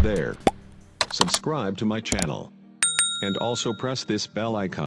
there. Subscribe to my channel. And also press this bell icon.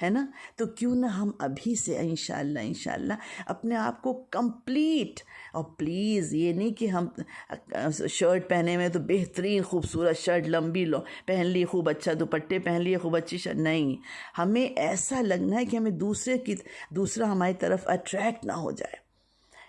ہے نا. تو کیوں نہ ہم ابھی سے انشاءاللہ اپنے آپ کو کمپلیٹ، اور پلیز یہ نہیں کہ ہم شرٹ پہنے میں تو بہترین خوبصورت شرٹ لمبی لو پہن لی، خوب اچھا دوپٹے پہن لیے، خوب اچھی شرٹ، نہیں. ہمیں ایسا لگنا ہے کہ ہمیں دوسرا ہماری طرف اٹریکٹ نہ ہو جائے.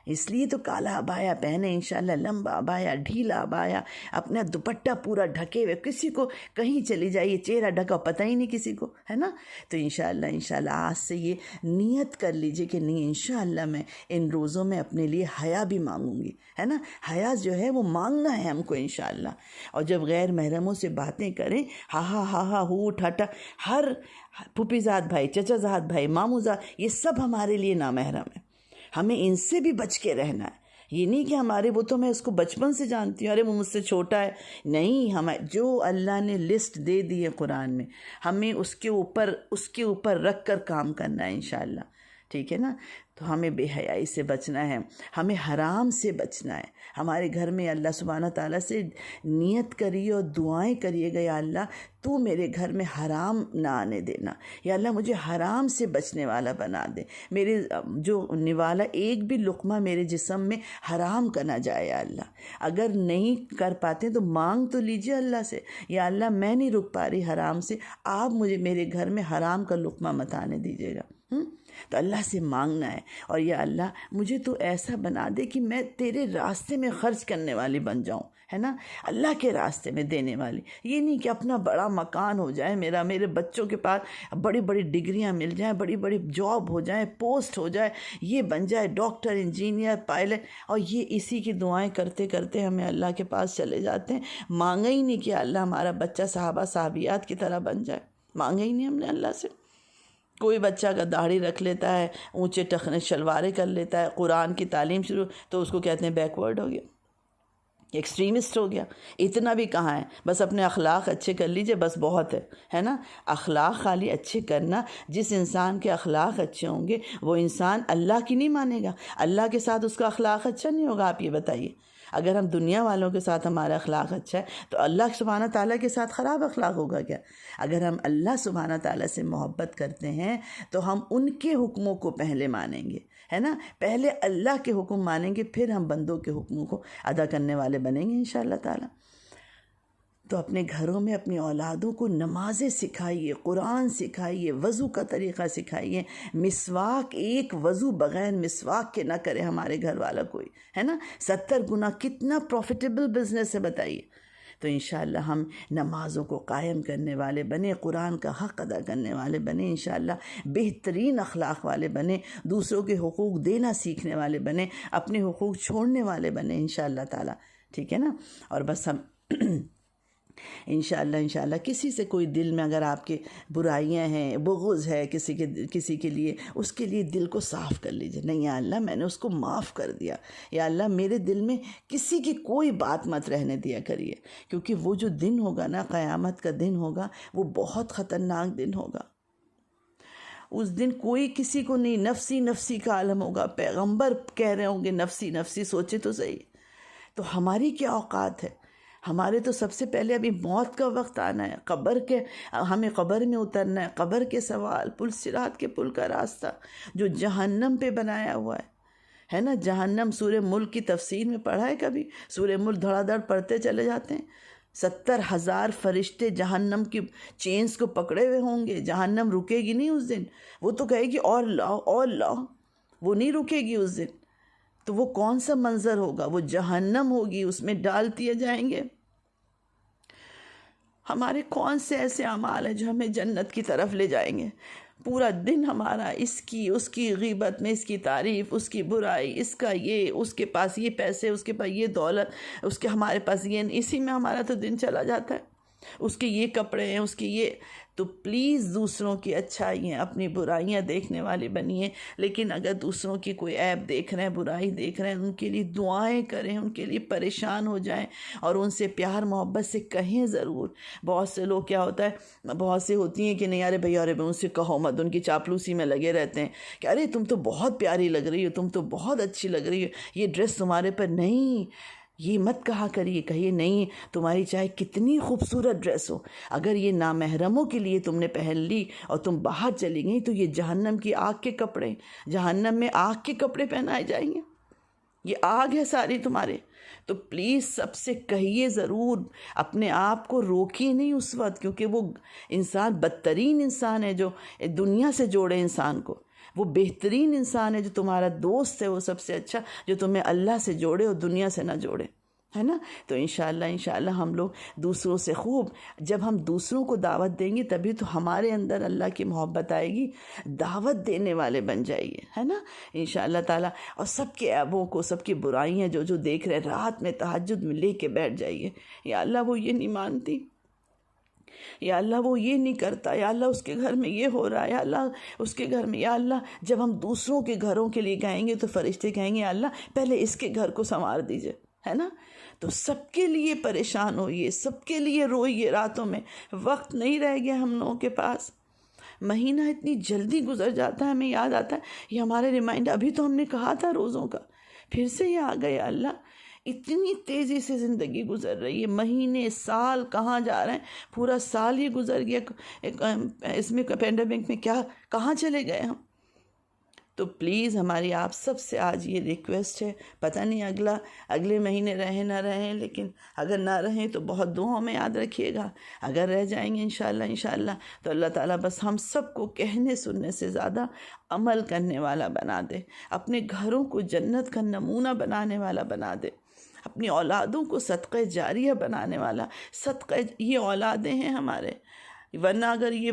اس لیے تو کالا عبایا پہنے انشاءاللہ، لمبا عبایا، ڈھیلا عبایا، اپنا دوپٹہ پورا ڈھکے ہوئے، کسی کو کہیں چلی جائیے چہرہ ڈھکا پتہ ہی نہیں کسی کو، ہے نا. تو انشاءاللہ آج سے یہ نیت کر لیجئے کہ نہیں انشاءاللہ میں ان روزوں میں اپنے لیے حیا بھی مانگوں گی، ہے نا. حیا جو ہے وہ مانگنا ہے ہم کو انشاءاللہ. اور جب غیر محرموں سے باتیں کریں، ہا ہوٹ ہٹا، ہر پھوپھی زاد بھائی، چچا زاد بھائی، ماموں زاد، یہ سب ہمارے لیے نامحرم ہے. ہمیں ان سے بھی بچ کے رہنا ہے. یہ نہیں کہ ہمارے، وہ تو میں اس کو بچپن سے جانتی ہوں، ارے وہ مجھ سے چھوٹا ہے، نہیں. ہمیں جو اللہ نے لسٹ دے دی ہے قرآن میں، ہمیں اس کے اوپر رکھ کر کام کرنا ہے انشاءاللہ. ٹھیک ہے نا. تو ہمیں بے حیائی سے بچنا ہے، ہمیں حرام سے بچنا ہے. ہمارے گھر میں اللہ سبحانہ تعالیٰ سے نیت کریے اور دعائیں کریے گا، یا اللہ تو میرے گھر میں حرام نہ آنے دینا، یا اللہ مجھے حرام سے بچنے والا بنا دے، میرے جو نوالا ایک بھی لقمہ میرے جسم میں حرام کا نہ جائے. یا اللہ اگر نہیں کر پاتے تو مانگ تو لیجئے اللہ سے، یا اللہ میں نہیں رک پا رہی حرام سے، آپ مجھے میرے گھر میں حرام کا لقمہ مت آنے دیجیے گا. تو اللہ سے مانگنا ہے. اور یا اللہ مجھے تو ایسا بنا دے کہ میں تیرے راستے میں خرچ کرنے والی بن جاؤں، ہے نا، اللہ کے راستے میں دینے والی. یہ نہیں کہ اپنا بڑا مکان ہو جائے میرا، میرے بچوں کے پاس بڑی بڑی ڈگریاں مل جائیں، بڑی بڑی جاب ہو جائیں، پوسٹ ہو جائے، یہ بن جائے ڈاکٹر، انجینئر، پائلٹ، اور یہ اسی کی دعائیں کرتے کرتے ہمیں اللہ کے پاس چلے جاتے ہیں. مانگا ہی نہیں کہ اللہ ہمارا بچہ صحابہ صحابیات کی طرح بن جائے، مانگا ہی نہیں ہم نے اللہ سے. کوئی بچہ اگر داڑھی رکھ لیتا ہے، اونچے ٹخنے شلواریں کر لیتا ہے، قرآن کی تعلیم شروع، تو اس کو کہتے ہیں بیکورڈ ہو گیا، ایکسٹریمسٹ ہو گیا. اتنا بھی کہاں ہے، بس اپنے اخلاق اچھے کر لیجئے، بس بہت ہے نا. اخلاق خالی اچھے کرنا، جس انسان کے اخلاق اچھے ہوں گے وہ انسان اللہ کی نہیں مانے گا، اللہ کے ساتھ اس کا اخلاق اچھا نہیں ہوگا. آپ یہ بتائیے، اگر ہم دنیا والوں کے ساتھ ہمارا اخلاق اچھا ہے تو اللہ سبحانہ تعالیٰ کے ساتھ خراب اخلاق ہوگا کیا؟ اگر ہم اللہ سبحانہ تعالیٰ سے محبت کرتے ہیں تو ہم ان کے حکموں کو پہلے مانیں گے، ہے نا. پہلے اللہ کے حکم مانیں گے، پھر ہم بندوں کے حکموں کو ادا کرنے والے بنیں گے انشاءاللہ تعالیٰ. تو اپنے گھروں میں اپنی اولادوں کو نمازیں سکھائیے، قرآن سکھائیے، وضو کا طریقہ سکھائیے. مسواک، ایک وضو بغیر مسواک کے نہ کرے ہمارے گھر والا کوئی، ہے نا. 70 گنا کتنا پروفیٹیبل بزنس ہے بتائیے. تو انشاءاللہ ہم نمازوں کو قائم کرنے والے بنیں، قرآن کا حق ادا کرنے والے بنیں انشاءاللہ، بہترین اخلاق والے بنیں، دوسروں کے حقوق دینا سیکھنے والے بنیں، اپنے حقوق چھوڑنے والے بنیں انشاءاللہ تعالیٰ. ٹھیک ہے نا. اور بس ہم انشاءاللہ کسی سے کوئی دل میں اگر آپ کے برائیاں ہیں، بغض ہے کسی کے لیے، اس کے لیے دل کو صاف کر لیجئے. نہیں یا اللہ میں نے اس کو معاف کر دیا، یا اللہ میرے دل میں کسی کی کوئی بات مت رہنے دیا کریے، کیونکہ وہ جو دن ہوگا نا، قیامت کا دن ہوگا، وہ بہت خطرناک دن ہوگا. اس دن کوئی کسی کو نہیں، نفسی نفسی کا عالم ہوگا. پیغمبر کہہ رہے ہوں گے نفسی نفسی، سوچے تو صحیح. تو ہماری کیا اوقات ہے؟ ہمارے تو سب سے پہلے ابھی موت کا وقت آنا ہے، ہمیں قبر میں اترنا ہے، قبر کے سوال، پل صراط کے پل کا راستہ جو جہنم پہ بنایا ہوا ہے نا. جہنم سورہ ملک کی تفسیر میں پڑھا ہے کبھی؟ سورہ ملک دھڑا دھڑ پڑھتے چلے جاتے ہیں. 70,000 فرشتے جہنم کی چینز کو پکڑے ہوئے ہوں گے. جہنم رکے گی نہیں اس دن، وہ تو کہے گی اور لاؤ اور لاؤ، وہ نہیں رکے گی اس دن. تو وہ کون سا منظر ہوگا؟ وہ جہنم ہوگی، اس میں ڈال دیے جائیں گے. ہمارے کون سے ایسے اعمال ہیں جو ہمیں جنت کی طرف لے جائیں گے؟ پورا دن ہمارا اس کی غیبت میں، اس کی تعریف، اس کی برائی، اس کا یہ، اس کے پاس یہ پیسے، اس کے پاس یہ دولت، ہمارے پاس یہ، اسی میں ہمارا تو دن چلا جاتا ہے. اس کے یہ کپڑے ہیں، اس کے یہ. تو پلیز دوسروں کی اچھائیاں، اپنی برائیاں دیکھنے والے بنیے. لیکن اگر دوسروں کی کوئی عیب دیکھ رہے ہیں، برائی دیکھ رہے ہیں، ان کے لیے دعائیں کریں، ان کے لیے پریشان ہو جائیں اور ان سے پیار محبت سے کہیں ضرور. بہت سے لوگ کیا ہوتا ہے، بہت سے ہوتی ہیں کہ نہیں ارے بھائی ان سے کہو مت، ان کی چاپلوسی میں لگے رہتے ہیں کہ ارے تم تو بہت پیاری لگ رہی ہو، تم تو بہت اچھی لگ رہی ہو، یہ ڈریس تمہارے پر نہیں. یہ مت کہا کریے، کہیے نہیں تمہاری چاہے کتنی خوبصورت ڈریس ہو، اگر یہ نامحرموں کے لیے تم نے پہن لی اور تم باہر چلی گئی تو یہ جہنم کی آگ کے کپڑے، جہنم میں آگ کے کپڑے پہنائے جائیں گے، یہ آگ ہے ساری تمہارے۔ تو پلیز سب سے کہیے ضرور، اپنے آپ کو روکیے نہیں اس وقت، کیونکہ وہ انسان بدترین انسان ہے جو دنیا سے جوڑے انسان کو، وہ بہترین انسان ہے جو تمہارا دوست ہے، وہ سب سے اچھا جو تمہیں اللہ سے جوڑے اور دنیا سے نہ جوڑے، ہے نا۔ تو انشاءاللہ ہم لوگ دوسروں سے خوب، جب ہم دوسروں کو دعوت دیں گے تبھی تو ہمارے اندر اللہ کی محبت آئے گی، دعوت دینے والے بن جائیے، ہے نا انشاءاللہ تعالیٰ۔ اور سب کے عیبوں کو، سب کی برائیاں جو دیکھ رہے رات میں تہجد میں لے کے بیٹھ جائیے، یا اللہ وہ یہ نہیں مانتی، یا اللہ وہ یہ نہیں کرتا، یا اللہ اس کے گھر میں یہ ہو رہا ہے، یا اللہ اس کے گھر میں، یا اللہ جب ہم دوسروں کے گھروں کے لیے کہیں گے تو فرشتے کہیں گے یا اللہ پہلے اس کے گھر کو سنوار دیجئے، ہے نا۔ تو سب کے لیے پریشان ہوئیے، سب کے لیے روئیے راتوں میں، وقت نہیں رہ گیا ہم لوگوں کے پاس، مہینہ اتنی جلدی گزر جاتا ہے، ہمیں یاد آتا ہے یہ ہمارے ریمائنڈر، ابھی تو ہم نے کہا تھا روزوں کا، پھر سے یہ آ گیا، اللہ اتنی تیزی سے زندگی گزر رہی ہے، مہینے سال کہاں جا رہے ہیں، پورا سال ہی گزر گیا، اس میں پینڈیمک میں کہاں چلے گئے ہم۔ تو پلیز ہماری آپ سب سے آج یہ ریکویسٹ ہے، پتہ نہیں اگلے مہینے رہیں نہ رہیں، لیکن اگر نہ رہیں تو بہت دعاؤں میں یاد رکھیے گا، اگر رہ جائیں گے انشاءاللہ تو اللہ تعالیٰ بس ہم سب کو کہنے سننے سے زیادہ عمل کرنے والا بنا دے، اپنے گھروں کو جنت کا نمونہ بنانے والا بنا دے، اپنی اولادوں کو صدقہ جاریہ بنانے والا، یہ اولادیں ہیں ہمارے، ورنہ اگر یہ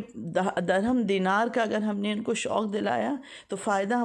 درہم دینار کا اگر ہم نے ان کو شوق دلایا تو فائدہ